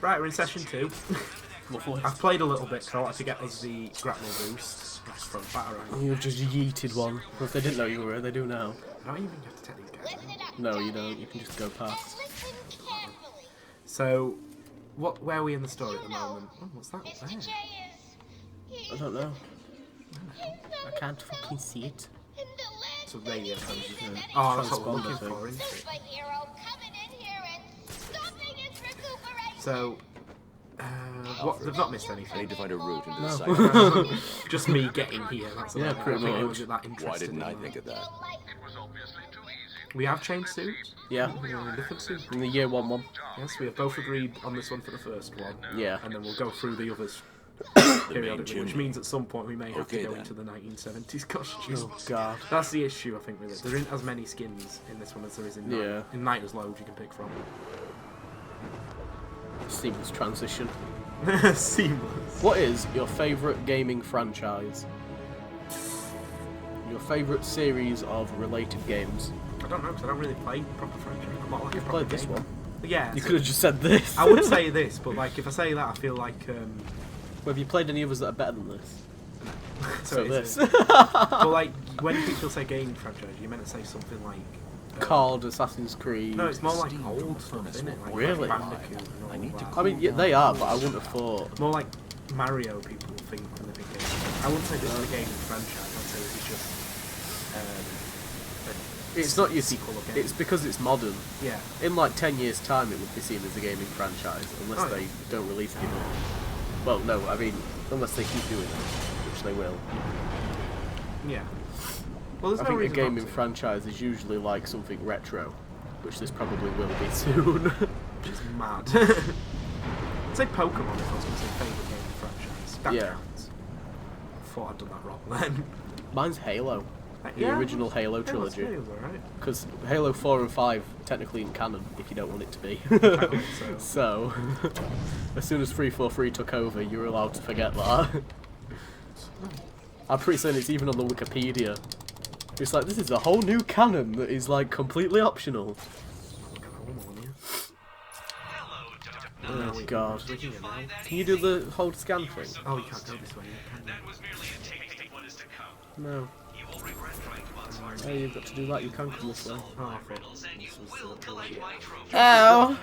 Right, we're in session 2. I've played a little bit, so I wanted to get us the grapple boost. That's from Batarang. You've just yeeted one. Well, if they didn't know you were, they do now. I don't even have to take these guys. No, you don't. You can just go past. So, where are we in the story at the moment? Oh, what's that up there? I don't know. I can't fucking see it. It's a radio phone, isn't it? Oh, that's what we're looking for, isn't it? So, what? They've not missed anything. I need to find a route into the No. site. Just me getting here. That's Yeah, about it. pretty I think I much. wasn't that interested Why didn't I in think of that? We have changed suits. Yeah. We're in a different suit. In the year 1-1. Yes, we have both agreed on this one for the first one. Yeah. And then we'll go through the others periodically, which means at some point we may have to go into the 1970s costumes. Oh god. That's the issue, I think, with it. There isn't as many skins in this one as there is in Night. Yeah. In Night, there's loads you can pick from. Seamless transition. Seamless. What is your favourite gaming franchise? Your favourite series of related games? I don't know, because I don't really play proper franchise. I'm not like You've a proper played this gamer. one. Yeah. You could have just said this. I would say this, but like if I say that, I feel like. Have you played any others that are better than this? So this. this. But like when people say gaming franchise, you meant to say something like. COD, Assassin's Creed. No, it's more like old stuff, isn't it? Like Really? Bandicoot and all that. I mean, yeah, they are, but I wouldn't have thought. More like Mario, people will think when they think gaming. I wouldn't say this is a gaming franchise. I'd say this is just. It's not your sequel of gaming. It's because it's modern. Yeah. In like 10 years' time, it would be seen as a gaming franchise, unless they don't release any more. Well, no, I mean, unless they keep doing it, which they will. Yeah. Well, there's I no think a reason gaming not to. franchise is usually like something retro, which this probably will be soon. Which is mad. I'd say Pokemon if I was going to say favourite gaming franchise. That Yeah. counts. I thought I'd done that wrong then. Mine's Halo, the Yeah. original Halo trilogy. Because Halo 4 and 5 technically in canon, if you don't want it to be. So, as soon as 343 took over, you were allowed to forget that. I'm pretty certain it's even on the Wikipedia. It's like, this is a whole new canon that is like completely optional. Oh god. Can you do the hold scan thing? Oh, you can't go this way. No. Oh, you've got to do that, you can come this way. Oh, I thought this was Ow!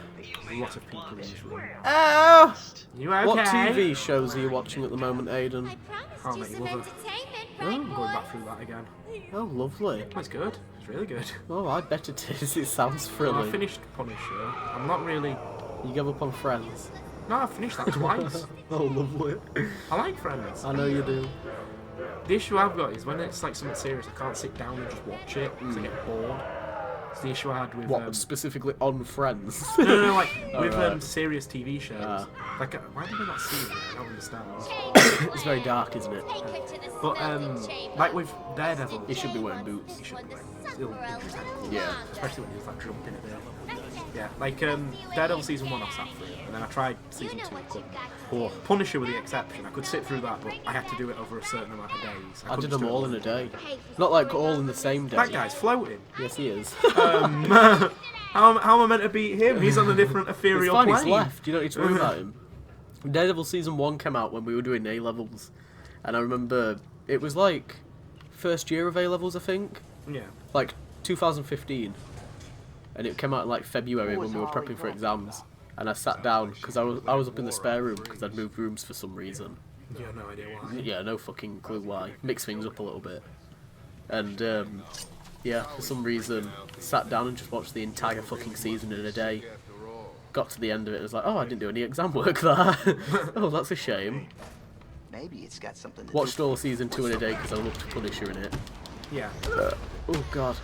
a lot of people in this room. Ow! You okay? What TV shows are you watching at the moment, Aiden? Oh, mate, you love it. I'm going back through that again. Oh, lovely. Oh, it's good. It's really good. Oh, I bet it is. It sounds I thrilling. finished Punisher. I'm not really... You give up on Friends? No, I finished that twice. Oh, lovely. I like Friends. I know you do. The issue I've got is when it's like something serious, I can't sit down and just watch it because I get bored. It's the issue I had with... What, specifically on Friends? No, like Oh, with right. serious TV shows. Like, why do they not see it? I don't understand. It's very dark, isn't it? But like with Daredevil, He should be wearing boots. he should be wearing boots. It'll be cool. Yeah. Especially when he was like jumping a bit. Yeah, like Daredevil season 1 I sat through, and then I tried season 2. I couldn't. Oh, Punisher with the exception, I could sit through that, but I had to do it over a certain amount of days. I did couldn't them do it all in a day. Not like all in the same day. That guy's floating. Yes, he is. How am I meant to beat him? He's on a different It's ethereal fine, plane. he's left. You don't need to worry about him. Daredevil season 1 came out when we were doing A-levels. And I remember it was like first year of A-levels, I think. Yeah. Like 2015. And it came out in like February when we were prepping for exams. And I sat down because I was up in the spare room because I'd moved rooms for some reason. You have no idea why. Yeah, no fucking clue why. Mix things up a little bit. And yeah, for some reason, sat down and just watched the entire fucking season in a day. Got to the end of it and was like, oh, I didn't do any exam work there. Oh, that's a shame. Maybe it's got something to Watched all season 2 in a day because I loved Punisher in it. Yeah. Oh god.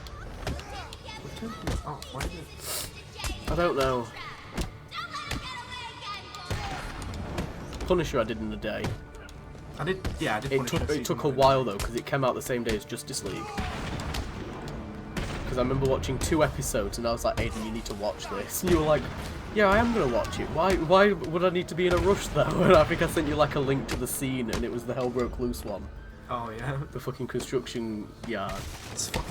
Oh, why did it? I don't know. Punisher I did in a day. I did. Yeah, I did. It took a while though because it came out the same day as Justice League. Because I remember watching 2 episodes and I was like, Aiden, you need to watch this. And you were like, yeah, I am gonna watch it. Why would I need to be in a rush though? And I think I sent you like a link to the scene and it was the Hell Broke Loose one. Oh yeah. The fucking construction yard.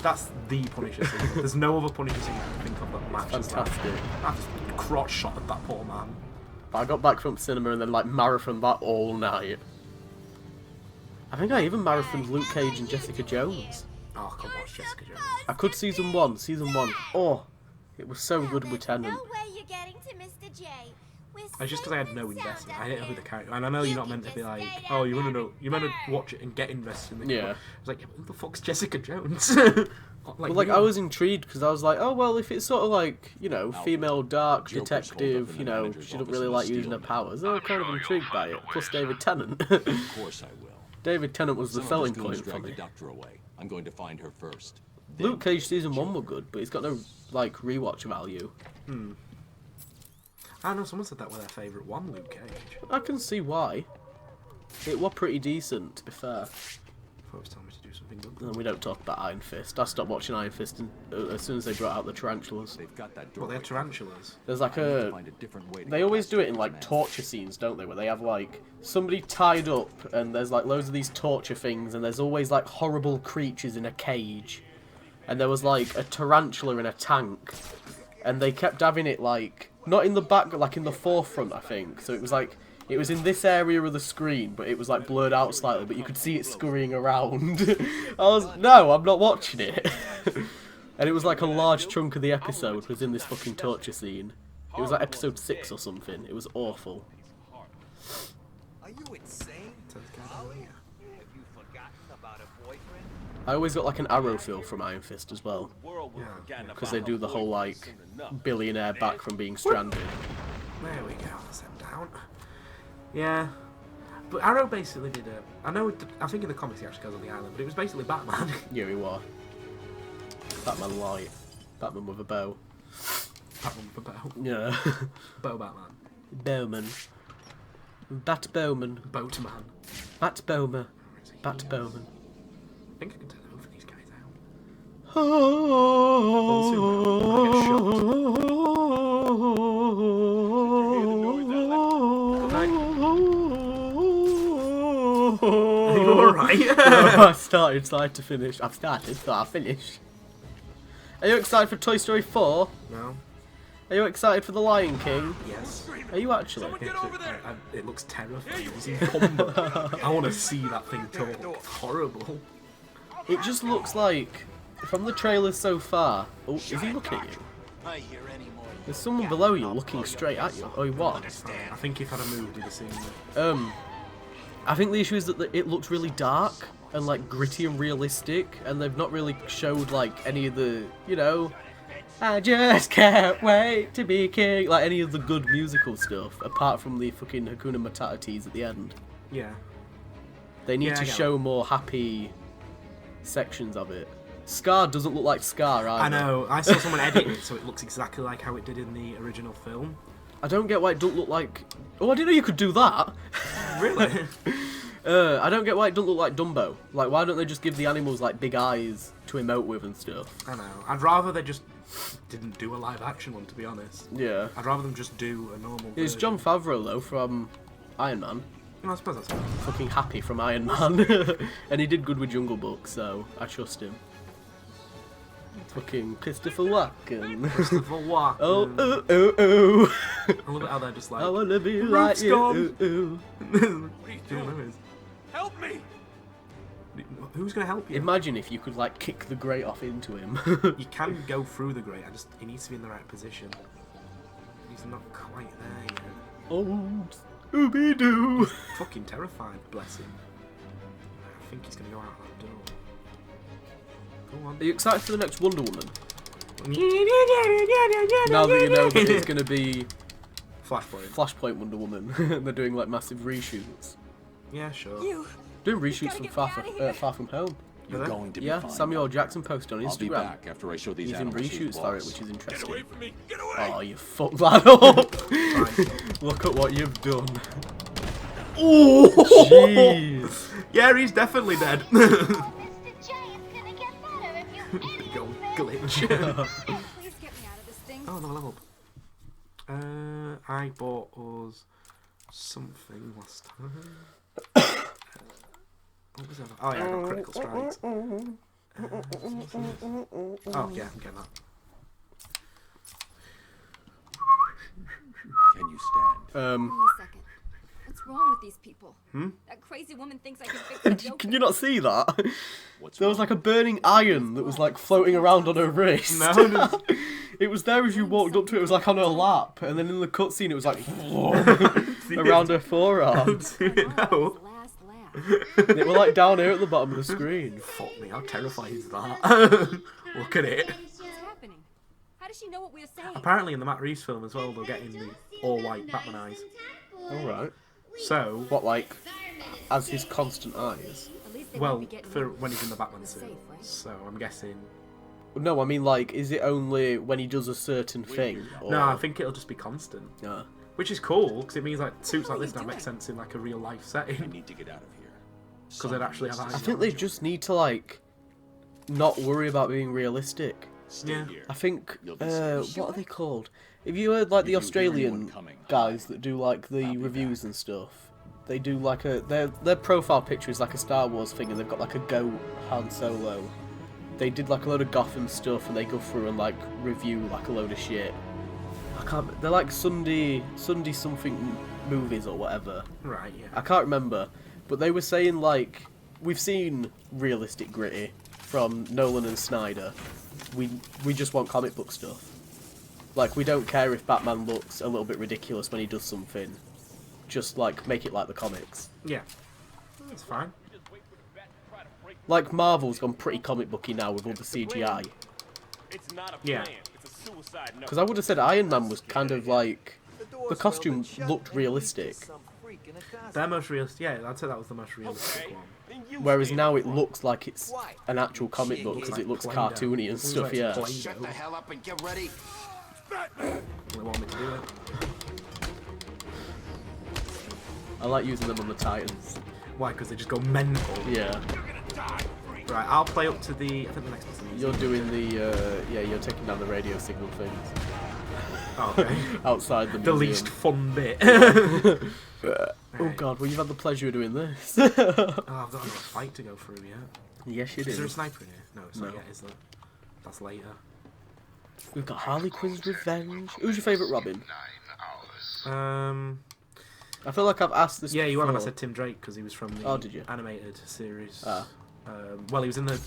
That's the Punisher scene. There's no other Punisher scene I can think of that matches that. Fantastic. I just crotch shot at that poor man. I got back from cinema and then like marathoned that all night. I think I even marathoned Luke Cage and Jessica Jones. Oh, come watch Jessica Jones. I could season one. Oh, it was so good with Tennant. No way you're getting to Mr. J. It's just because I had no investment. I didn't know who the character. And I know you're not meant to be like, oh, you want to know, you're meant to watch it and get invested in the Yeah. I was like, who the fuck's Jessica Jones? But I was intrigued because I was like, oh well, if it's sort of like, you know, female dark detective, you know, she doesn't really like using her powers. I'm kind of intrigued by it. Plus David Tennant. Of course I will. David Tennant was the Some of selling us goons point for dragged me. the doctor away. I'm going to find her first. Luke Cage season 1 were good, but it's got no like rewatch value. I know someone said that was their favourite one, Luke Cage. I can see why. It was pretty decent, to be fair. Before it was telling me to do something good. And we don't talk about Iron Fist. I stopped watching Iron Fist as soon as they brought out the tarantulas. They've got that Well, door. they're tarantulas. There's like I need to a... find a different way to They get always past do it in those like men. torture scenes, don't they? Where they have like somebody tied up and there's like loads of these torture things and there's always like horrible creatures in a cage. And there was like a tarantula in a tank. And they kept having it like, not in the back, like in the forefront, I think. So it was like, it was in this area of the screen, but it was like blurred out slightly, but you could see it scurrying around. No, I'm not watching it. And it was like a large chunk of the episode was in this fucking torture scene. It was like episode 6 or something. It was awful. Are you insane? Molly? Have you forgotten about a boyfriend? I always got like an arrow feel from Iron Fist as well. Because they do the whole like billionaire back from being stranded. There we go. Let's head down. Yeah. But Arrow basically did a... I think in the comics he actually goes on the island, but it was basically Batman. Yeah, he was. Batman light. Batman with a bow. Batman with a bow. Yeah. Bow Batman. Bowman. Bat Bowman. Boatman. Bat Bowman. Where is he? Bat Bowman. I think I can tell both of these guys out. Are you alright? I started, so I had to finish. I've started, so I'll finish. Are you excited for Toy Story 4? No. Are you excited for The Lion King? Yes. Are you actually? It looks terrifying. You see Pumba. I want to see that thing talk. It's horrible. It just looks like, from the trailers so far... Oh, is he looking at you? There's someone below you looking straight at you. Oh, he was. I think if I'd have moved, you'd have seen me. I think the issue is that it looks really dark and like gritty and realistic, and they've not really showed like any of the, you know, I just can't wait to be king, like any of the good musical stuff, apart from the fucking Hakuna Matata tease at the end. Yeah. They need Yeah, to I get show more happy sections of it. Scar doesn't look like Scar either. I know. I saw someone edit it, so it looks exactly like how it did in the original film. I don't get why it don't look like... Oh, I didn't know you could do that! Really? I don't get why it doesn't look like Dumbo. Like, why don't they just give the animals, like, big eyes to emote with and stuff? I know. I'd rather they just didn't do a live action one, to be honest. Yeah. I'd rather them just do a normal It's version. Jon Favreau, though, from Iron Man. Well, I suppose that's fine. Fucking happy from Iron Man. And he did good with Jungle Book, so I trust him. Fucking Christopher Walken. Christopher Walken. Oh, oh, oh, oh. I love it how they're just like... I wanna be "The like roof's you. gone." Ooh, What are you Yeah, doing? there is. Help me! Who's going to help you? Imagine if you could, like, kick the grate off into him. You can go through the grate, he needs to be in the right position. He's not quite there yet. Oh, Scooby-Doo. Fucking terrified, bless him. I think he's going to go out that door. Go on. Are you excited for the next Wonder Woman? Now that you know that it's going to be Flashpoint. Flashpoint Wonder Woman. They're doing, like, massive reshoots. Yeah, sure. Doing reshoots from Far From Home. You're Are they? going to be Yeah, fine. Samuel L. Jackson posted on I'll be Instagram. back after I show these He's in animals who's reshoots for it, boss. which is Get interesting. away from me! Get away! Oh, you fucked that up! Right. Look at what you've done. Oh, jeez. Yeah, he's definitely dead. Mr. J, it's gonna get better if you Go anything. glitch. Please get me out of this thing. Oh, no, level up. I bought us something last time. What was that? Oh yeah, I got critical strikes. Oh yeah, I'm getting that. Can you stand? Wait a second. What's wrong with these people? That crazy woman thinks I can fix the Joker. Can you not see that? What's There was wrong? like a burning iron that was like floating around on her wrist. No. It was there as you walked up to it. It was like on her lap, and then in the cutscene it was like around her forearm. No. Last laugh. They were like down here at the bottom of the screen. Fuck me, how terrifying is that? Look at it. What's happening? How does she know what we're saying? Apparently in the Matt Reeves film as well, they're getting the all-white Batman eyes. All right. So, What, like, as his constant eyes? At least they well, won't be getting for in. when he's in the Batman Safe, suit. right? So I'm guessing. No, I mean, like, is it only when he does a certain thing? Or... No, I think it'll just be constant. No. Which is cool, because it means like suits like What are this you now make doing? sense in like a real life I setting. need to get out of here. Because they'd actually have eyes. I think they just need to, like, not worry about being realistic. Stay Yeah. here. I think, You'll be safe. what are they called? Have you heard, like, the If you hear anyone Australian coming, guys that do, like, the reviews and stuff? They do, like, their profile picture is like a Star Wars thing, and they've got, like, a goat Han Solo. They did, like, a load of Gotham stuff, and they go through and, like, review, like, a load of shit. I can't... They're, like, Sunday something movies or whatever. Right, yeah. I can't remember. But they were saying, like... We've seen realistic gritty from Nolan and Snyder. We just want comic book stuff. Like, we don't care if Batman looks a little bit ridiculous when he does something. Just, like, make it like the comics. Yeah. That's fine. Like, Marvel's gone pretty comic booky now with all the CGI. It's not a Yeah. plan. It's a suicide note. Because I would have said Iron Man was kind of like... The costume looked realistic. Their most realistic, yeah, I'd say that was the most realistic Okay. one. Then you Whereas say now the it looks like it's an actual comic book because it looks Play-Doh. cartoony and Looks stuff, like yeah. Play-Doh. Shut the hell up and get ready. They want me to do it. I like using them on the Titans. Why? Because they just go mental. Yeah. Right, I'll play up to the. I think the next person. You're doing the, yeah, you're taking down the radio signal things. Oh, okay. Outside the The museum. least fun bit. Oh god, well you've had the pleasure of doing this. Oh, I've got another fight to go through yet. Yes, you Is there a do. sniper in here? No, it's not No. yet, is there? That's later. We've got Harley Quinn's Revenge. Who's your favourite Robin? I feel like I've asked this Yeah, you haven't. I before. said Tim Drake because he was from the Oh, did you? animated series. Ah. Well, he was in the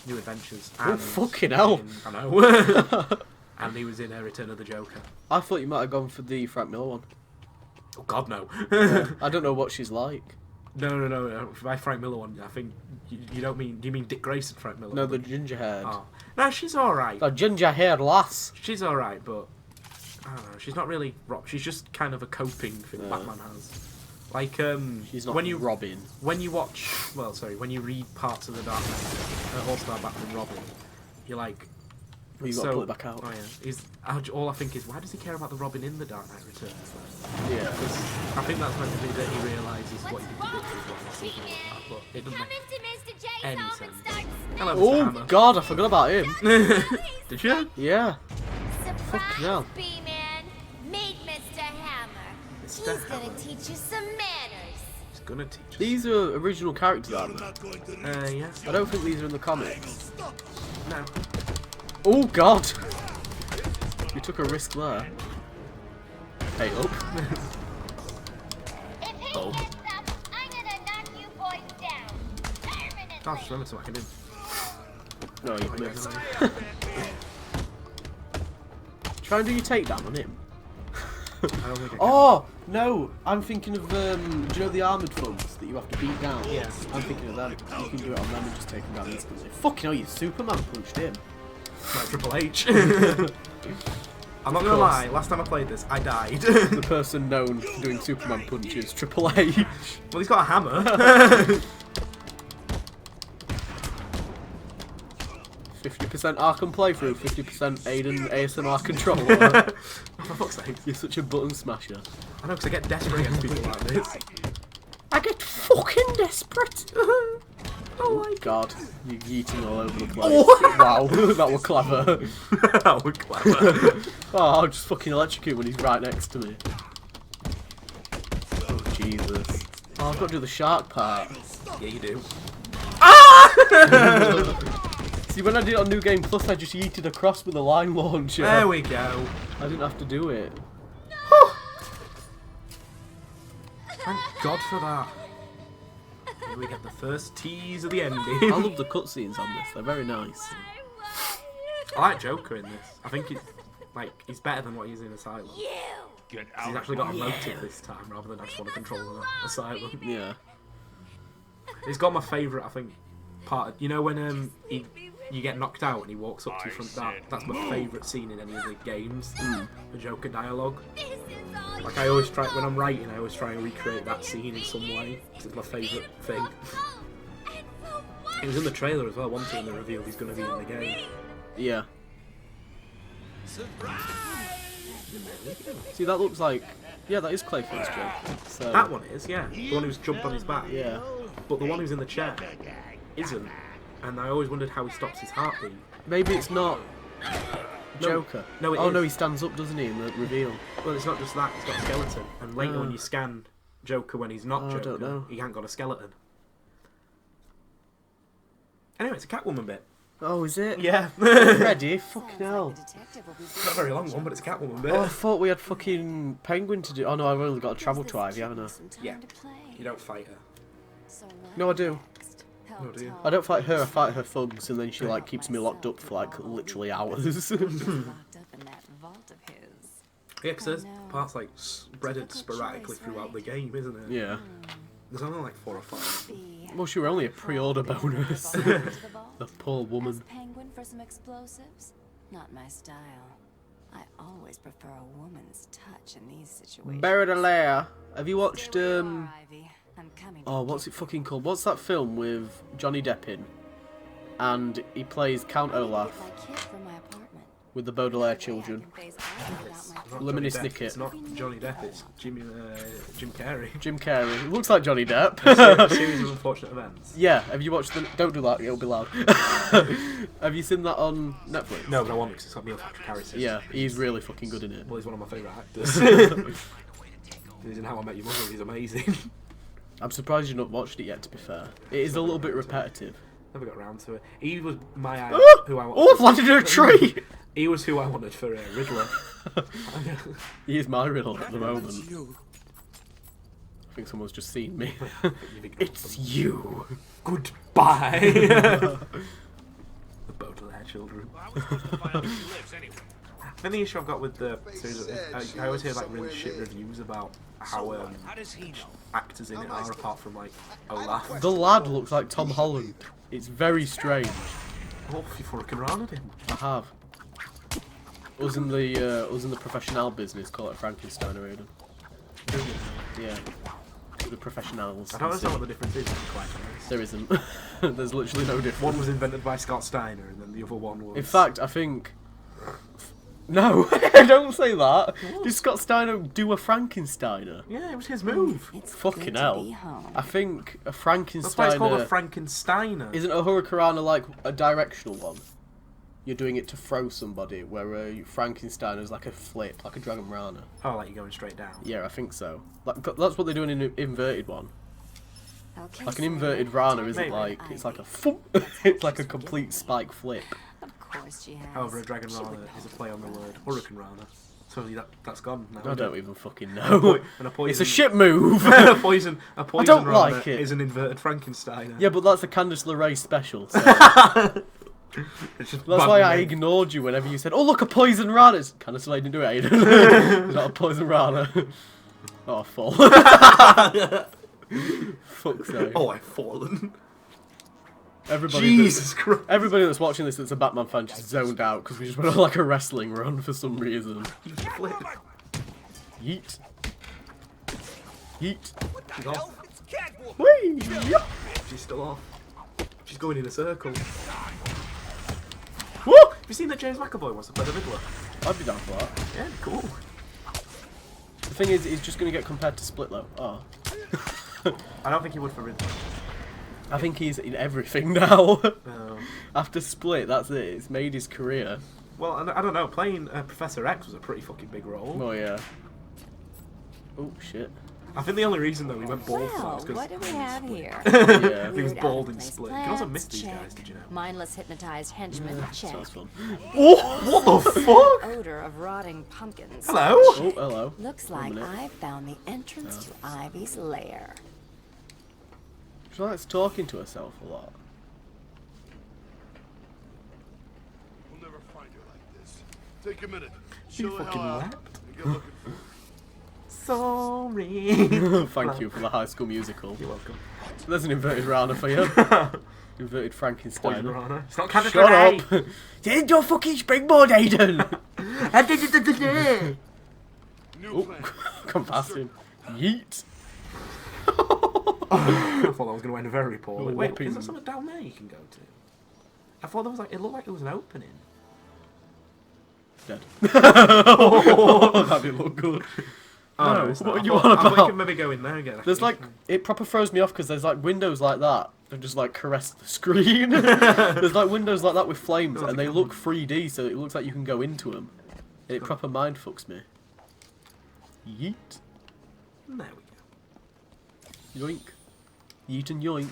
New Adventures. Oh, And fucking hell. I know. And he was in Return of the Joker. I thought you might have gone for the Frank Miller one. Oh God, no. I don't know what she's like. No. By Frank Miller one, I think you don't mean. Do you mean Dick Grayson, Frank Miller? No, the ginger haired. Oh. No, she's all right. The ginger haired lass. She's all right, but I don't know. She's not really Rob. She's just kind of a coping thing Batman has. Like She's not when you Robin. when you watch, well, sorry, when you read parts of the Dark Knight, All-Star Batman Robin, you're like, Well, you got to pull it back out. Oh yeah, all I think is, why does he care about the Robin in the Dark Knight Returns? Yeah. I think that's meant to be that he realises what he did to Dick or something like that, but it doesn't Come make into Mr. J's any home sense. and start Hello, Mr. Oh Hammer. god, I forgot about him. Did you? Yeah. Surprise, hell. B-Man. Meet Mr. Hammer. Mr. He's gonna Hammer. teach you some manners. He's gonna teach us. These are original characters, aren't they? Yes. I don't think these are in the comics. No. Oh god! You took a risk there. Hey, up. If he Oh. gets up, I'm gonna knock you boys down. Permanently. I'll just remember to whack him in. No, you've missed. Try and do your takedown on him. I don't think I can. Oh! No! I'm thinking of, do you know the armoured thugs that you have to beat down? Yeah. I'm thinking of them. You can do it on them and just take them down instantly. Fucking hell, you Superman punched him. Like Triple H. I'm not gonna course. lie, last time I played this, I died. The person known for doing Superman punches, Triple H. Well, he's got a hammer. 50% Arkham playthrough, 50% Aiden ASMR controller. For fuck's sake. You're such a button smasher. I know, because I get desperate against people like this. I get fucking desperate. Oh my God, you're yeeting all over the place. Oh. Wow, that was clever. That was clever. Oh, I'll just fucking electrocute when he's right next to me. Oh, Jesus. Oh, I've got to do the shark part. Yeah, you do. See, when I did it on New Game Plus, I just yeeted across with a line launcher. There we go. I didn't have to do it. Thank God for that. Here we get the first tease of the ending. I love the cutscenes on this. They're very nice. I like Joker in this. I think he's better than what he's in Asylum. Get He's actually got a motive this time rather than I just want to control the Asylum. Yeah. He's got my favourite, I think, part. You know when you get knocked out and he walks up to you from that's my favourite scene in any of the games. The Joker dialogue. Like I always try when I'm writing, I always try and recreate that scene in some way. It's my favourite thing. It was in the trailer as well. One thing they revealed he's going to be in the game. Yeah. See, that looks like... Yeah, that is Clayface Joker. So... That one is, yeah. The one who's jumped on his back. Yeah. But the one who's in the chair isn't. And I always wondered how he stops his heartbeat. Maybe it's not Joker. No, it oh is. no, he stands up, doesn't he, in the reveal? Well, it's not just that, it's got a skeleton. And later when you scan Joker when he's not I Joker, don't know. he ain't got a skeleton. Anyway, it's a Catwoman bit. Oh, is it? Yeah. Ready? Fucking hell. Not a very long one, but it's a Catwoman bit. Oh, I thought we had fucking Penguin to do. Oh no, I've only got to travel to Ivy, haven't I? Yeah. You don't fight her. No, I do. Oh, do you? I don't fight her, I fight her thugs, and then she like keeps me locked up for like literally hours. Yeah, because there's parts like spreaded sporadically throughout the game, isn't it? Yeah. There's only like 4 or 5. Well, she were only a pre-order bonus. The poor woman. Penguin for some explosives? Not my style. I always prefer a woman's touch in these situations. Buried Alaire. Have you watched Ivy. I'm coming. oh, what's it fucking called? What's that film with Johnny Depp in? And he plays Count Olaf with the Baudelaire children. Lemony Snicket. It's not Johnny Depp, it's Jim Carrey. Jim Carrey. It looks like Johnny Depp. A series of unfortunate events. Yeah, have you watched the... Don't do that, it'll be loud. Have you seen that on Netflix? No, but I want it because it's got Neil Patrick Harris. Yeah, he's really fucking good in it. Well, he's one of my favourite actors. He's in How I Met Your Mother, he's amazing. I'm surprised you've not watched it yet, to be fair. It is a little bit repetitive. Never got around to it. He was my who I wanted. Oh, I've landed in a tree! He was who I wanted for Riddler. He is my riddle at the moment. I think someone's just seen me. It's you. Goodbye. The Baudelaire children. Then the issue I've got with the series, I always hear like really shit reviews about how actors in it are, apart from like Olaf. The lad looks like Tom Holland. It's very strange. Oh, you've fucking rounded him. I have. Us in the professional business call it Frankenstein, Aiden. Yeah. The professionals. I don't understand what the difference is, to be quite honest. There isn't. There's literally no difference. One was invented by Scott Steiner, and then the other one was... In fact, I think... No, don't say that. Did Scott Steiner do a Frankensteiner? Yeah, it was his move. Fucking hell. I think a Frankensteiner... That's why it's called a Frankensteiner. Isn't a Hurricanrana like a directional one? You're doing it to throw somebody, where a Frankensteiner is like a flip, like a Dragon Rana. Oh, like you're going straight down. Yeah, I think so. Like, that's what they're doing in an inverted one. Like an inverted Rana isn't like, it's like a thump. It's like a complete spike flip. Of course she has. However, a Dragon Rana is a play on the word Hurricane Rana. So that's gone now. I don't even fucking know. And a poison, It's a shit move. a poison I don't Rana like it. Is an inverted Frankensteiner. Yeah, but that's a Candice LeRae special. So. That's why I ignored you whenever you said, "Oh look, a poison rana." Candice LeRae didn't do it, Aiden. It's not a poison rana. Oh, full. Fuck's sake. Oh, I've fallen. Jesus Christ. Everybody that's watching this that's a Batman fan just zoned out because we just went on like a wrestling run for some reason. Yeet. Yeet. She's off. Whee! Yep. She's still off. She's going in a circle. Woo! Have you seen that James McAvoy wants to play the Riddler? I'd be down for that. Yeah, cool. The thing is, he's just going to get compared to Split though. Oh. I don't think he would for Riddler. I think he's in everything now. No. After Split, that's it. It's made his career. Well, I don't know. Playing Professor X was a pretty fucking big role. Oh yeah. Oh shit. I think the only reason though he went bald for that Well, was because what do we have here? Yeah. he was Weird bald and out-of-place split. You can also miss plants, these guys, check. did you know? Mindless hypnotized henchmen, check. Sounds fun. What the fuck? Odor of rotting pumpkins. Hello? Oh, hello. Looks One like minute. I found the entrance to Ivy's lair. She likes talking to herself a lot. We'll never find her like this. Take a minute. She Chill the fucking hell out leapt. and get looking for her. Sorry. Thank you for the High School Musical. You're welcome. There's an inverted Rana for you. Inverted Frankenstein. Poison Rana. It's not kind of Shut up! There's no fucking springboard, Aiden! New Oh, plan. come past him. Yeet! I thought that was going to end very poorly. Oh, Wait, whopping. is there something down there you can go to? I thought there was like, it looked like there was an opening. Dead. That didn't look good. Oh, No, it's what not. are you I on thought we about? could maybe go in there again. There's like, it proper throws me off because there's like windows like that. They just like caress the screen. There's like windows like that with flames and they look 3D, so it looks like you can go into them. And it proper mind fucks me. Yeet. There we go. Yoink. Yeet and yoink.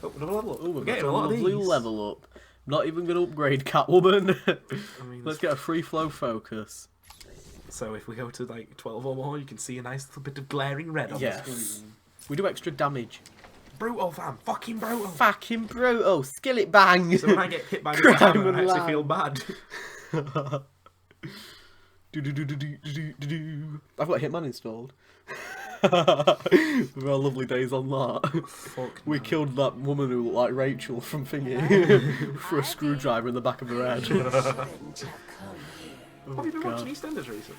Oh, another level up. Oh, We're we've got getting a a lot of lovely these. level up. Not even going to upgrade Catwoman. I mean, Let's get a free flow focus. So if we go to like 12 or more, you can see a nice little bit of glaring red on Yes. the screen. We do extra damage. Brutal, fam. Fucking brutal. Fucking brutal. Skillet bang. So when I get hit by the Crime hammer, I and actually lamb. feel bad. Do-do-do-do-do-do-do. I've got Hitman installed. With our lovely days on that. Fuck We no. killed that woman who looked like Rachel from Thingy for a screwdriver in the back of her head. Have you been God. watching EastEnders recently?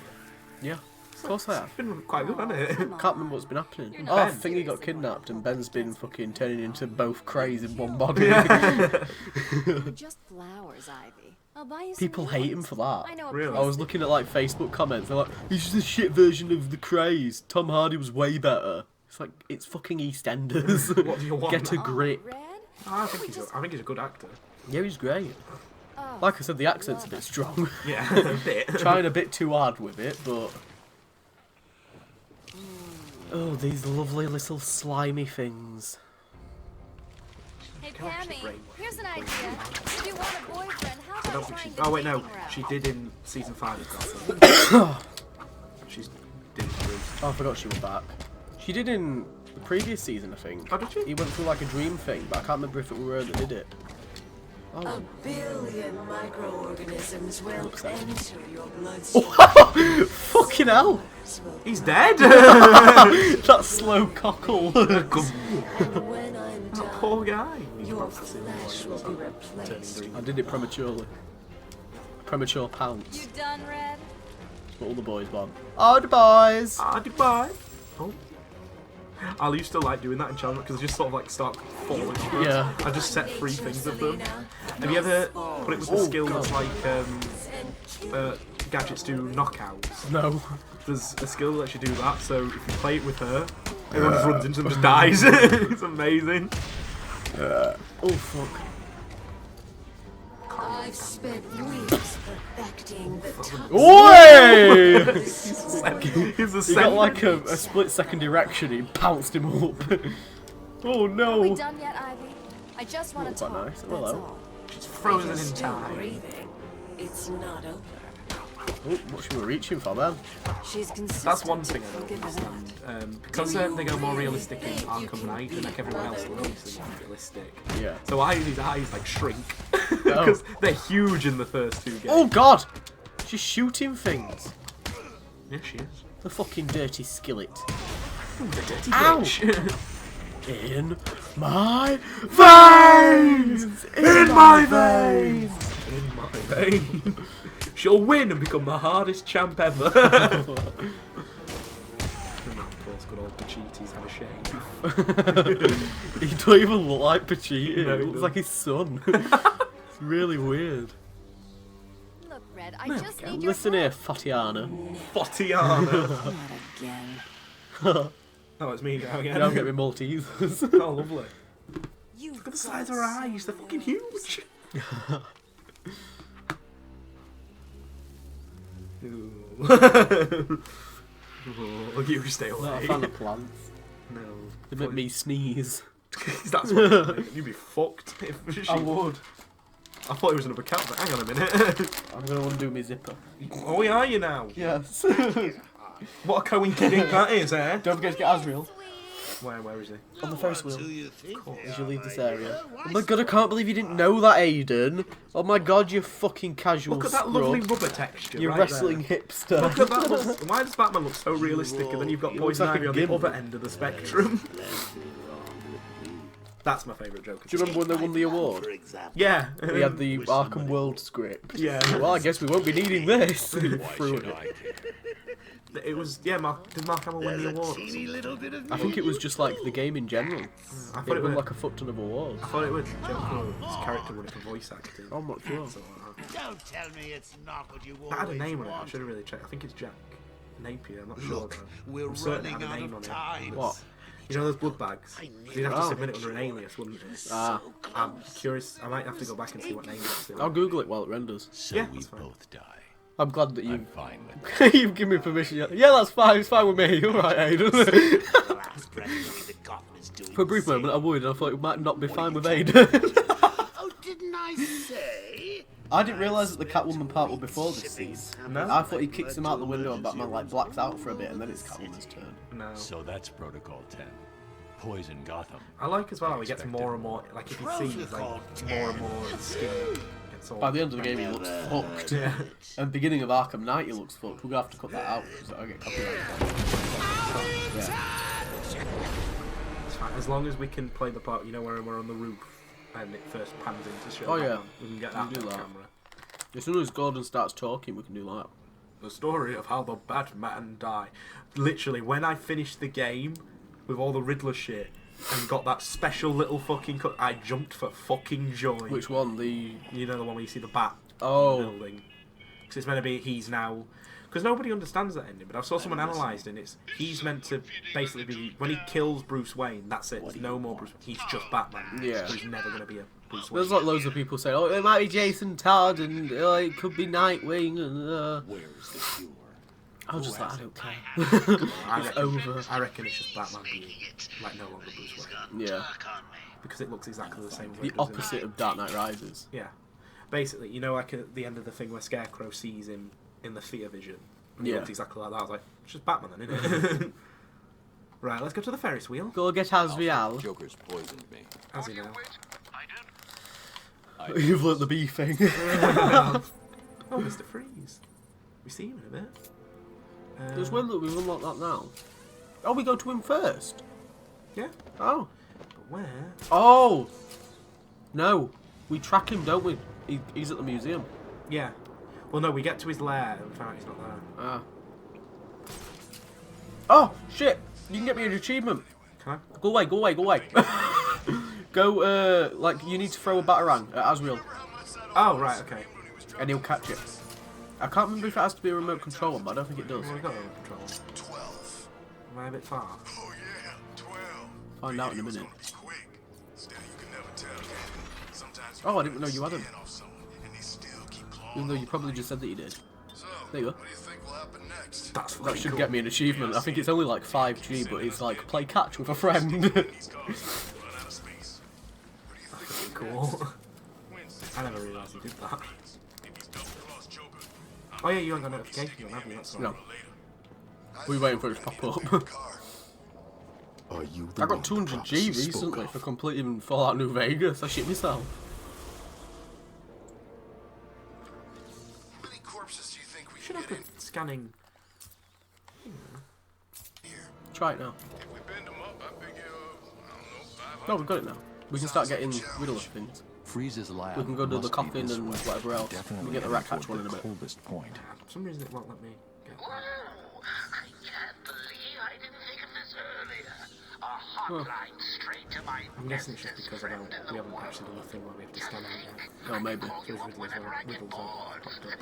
Yeah, of course I have. It's been quite good, hasn't it? Can't remember what's been happening. You're Oh, not Ben. Thingy got kidnapped and Ben's been fucking turning into both crays in one body. They're just flowers, Ivy. I'll buy you some People new hate him ones. for that. I know a Really? I was looking at like Facebook comments. They're like, "This is a shit version of the Craze. Tom Hardy was way better." It's like it's fucking EastEnders. What do you want? Get a grip. Red? I think he's a good actor. Yeah, he's great. Oh, Like I said, the accent's a bit strong. Yeah, a bit. Trying a bit too hard with it, but oh, these lovely little slimy things. Hey, Can I actually Pammy, brainwash here's an idea. If you want a boyfriend, how I about don't think she. trying Oh wait, no, the dating route? she did in season 5 of Gotham. She's did it through. Oh, I forgot she was back. She did in the previous season, I think. Oh, did she? He went through like a dream thing, but I can't remember if it were her that did it. Oh. Billion microorganisms will Looks like- enter your bloodstream. Fucking hell! He's dead. That slow cockle. And when I'm done, Poor guy. your flesh will be replaced. I did it prematurely. Premature pounce. You done, Red? That's what all the boys want. Oh, the boys! Ah, goodbye. Oh. I used to like doing that in Chandler because I just sort of like start falling apart. Yeah. I just set 3 things of them. Have you ever put it with the Oh, skill God. that's like gadgets do knockouts? No. There's a skill that lets you do that, so if you play it with her, everyone just runs into them and just dies. It's amazing. Oh, fuck. I've spent weeks perfecting the top. Oi! He's the He got like a split second erection, he pounced him up. Oh Are we no! done yet, Ivy? I just want to Quite talk. nice. That's Hello. all. She's frozen in Still time. breathing. It's not over. Oh, what should we reaching for then? She's consistent. That's one thing I I'll don't give her that. understand. Because they go more realistic in Arkham Knight, and like everyone else looks realistic. Yeah. So why do his eyes like shrink? Because they're huge in the first 2 games. Oh god! She's shooting things. Yeah, she is. The fucking dirty skillet. Ooh, the dirty Ow. bitch. In my veins! In my veins! In my vein. She'll win and become the hardest champ ever. And of course, good old Pachiti's had a shame. He don't even look like Pachiti. No, He he looks doesn't. like his son. It's really weird. Look, Red, I just need your Listen here, help. Fatiana. Fotiana. Not again. Oh, it's me now again. Don't get me Maltesers. Oh, lovely. You Look at the size of her eyes. They're fucking huge. Ooh. Oh, you stay Not a away. fan of plants. No. They make me sneeze. That's what you'd be fucked. If I she... would. I thought it was another cat, but hang on a minute. I'm going to undo my zipper. Oh, are you now? Yes. What a coincidence that is, eh? Don't forget to get Asriel Where is he? on the Ferris wheel as you leave this area. Oh my god, I can't believe you didn't know that, Aiden. Oh my god, you fucking casual Look at that scrub. lovely rubber texture. You right wrestling there. hipster. Look at that. Why does Batman look so realistic and then you've got He looks Poison like a Ivy on the gimp. other end of the spectrum? That's my favourite Joker. Do you remember when they won the award? Yeah. We had the Arkham World script. Yeah. Well, I guess we won't be needing this. Threw it. It was, yeah, did Mark Hamill win the award? I think it was just like the game in general. I It thought it won was, like a fuck ton of awards. I thought it was Joker's character won it for voice acting. I'm not sure. Something like that. Don't tell me it's not what you That had a always name on it, I wanted. should have really checked. I think it's Jack Napier, I'm not sure Look, though. we're I'm certain it running had a out name of on time. it. What? You know those blood bags? You'd have to Oh. submit it under an alias, wouldn't you? Ah, I'm curious, I might have to go back and see what name it's I'll Google it while it renders. So Yeah, we that's fine. both die. I'm glad that you I'm fine with it. you've given me permission. Yeah, that's fine. It's fine with me. All right, Aiden. The last presidency that Gotham is doing For a brief the same. moment, I worried. I thought it might not be fine with Aiden. Oh, didn't I say? I didn't realise that the Catwoman part was before this scene. No? I thought he kicks him out the window and Batman like blacks out for a bit, and then it's Catwoman's turn. No. So that's Protocol 10. Poison Gotham. I like as well how he gets more and more, like if he sees like more and more his skin gets all... By the end of the game, he looks fucked. Yeah. And beginning of Arkham Knight, he looks fucked. We're gonna have to cut that out because I get copyright. Yeah. It's fine. As long as we can play the part, you know, where we're on the roof and it first pans in to show Oh, yeah. Batman, we can get that on do that. camera. As soon as Gordon starts talking, we can do that. The story of how the Batman died. Literally, when I finished the game with all the Riddler shit and got that special little fucking cut, I jumped for fucking joy. Which one? The You know the one where you see the bat in Oh. the building? Because it's meant to be he's now... Because nobody understands that ending, but I saw someone analysed it, and it's he's meant to basically be... When he kills Bruce Wayne, that's it. There's no more Bruce Wayne. He's just Batman. Yeah. There's never going to be a Bruce Wayne. There's like loads of people saying, "Oh, it might be Jason Todd, and it could be Nightwing," and Where's the cure? I was just like, I don't care. I It's reckon, over. I reckon it's just Batman being like no longer Bruce Wayne. Yeah, Because it looks exactly the same. as the it does in- opposite of Dark Knight Rises. Yeah. Basically, you know, like at the end of the thing where Scarecrow sees him in the Fear Vision. And he Yeah. looks exactly like that. I was like, it's just Batman then, isn't it? Right, let's go to the Ferris wheel. Go get Asriel. Joker's poisoned me. As you know. You've learnt the B thing. Oh, Mr. Freeze. We see him in a bit. There's one that we've unlocked that now. Oh, we go to him first. Yeah. Oh. But where? Oh. No, we track him, don't we? He's at the museum. Yeah. Well, no, we get to his lair and find out he's not there. Ah. Oh shit! You can get me an achievement. Can I? Go away, go away, go away. Go, like, you need to throw a batarang at Asriel, Oh, right, okay. and he'll catch it. I can't remember if it has to be a remote control, but I don't think it does. Well, we got it under control. 12. Am I a bit far? Oh yeah, 12. Find out in a minute. Quick. Still, you can never tell. Sometimes Oh, I didn't know you had them. hand off someone and they still keep clawing. Even though you probably just said that you did. So, There you go. what do you think will happen next? That's That really should cool. get me an achievement. I think it's only like 5G, but it's like play catch with a friend. These cars run out of space. What do you think? Pretty cool. I never realised he did that. If he's double crossed Joker, Oh yeah, you ain't got notification on, have you? That's all No. right. We're waiting for it to pop up. Are you I got 200G recently for completing Fallout New Vegas. I shit myself. How many corpses do you think we Should can have get in the scanning. here? Try it now. If we bend them up, I figure, I don't know, 500. No, we've got it now. We can start getting rid of things. Freeze's lab. We can go to the must be coffin this and way. whatever else. Definitely We get the heading rat catch toward one in a the bit. coldest point. For some reason it won't let me get that. I can't believe I didn't think of this earlier. A hotline straight to my I'm guessing it's just because we haven't actually done a thing where we have to scan out yet. Oh, maybe. So his riddles are popped up.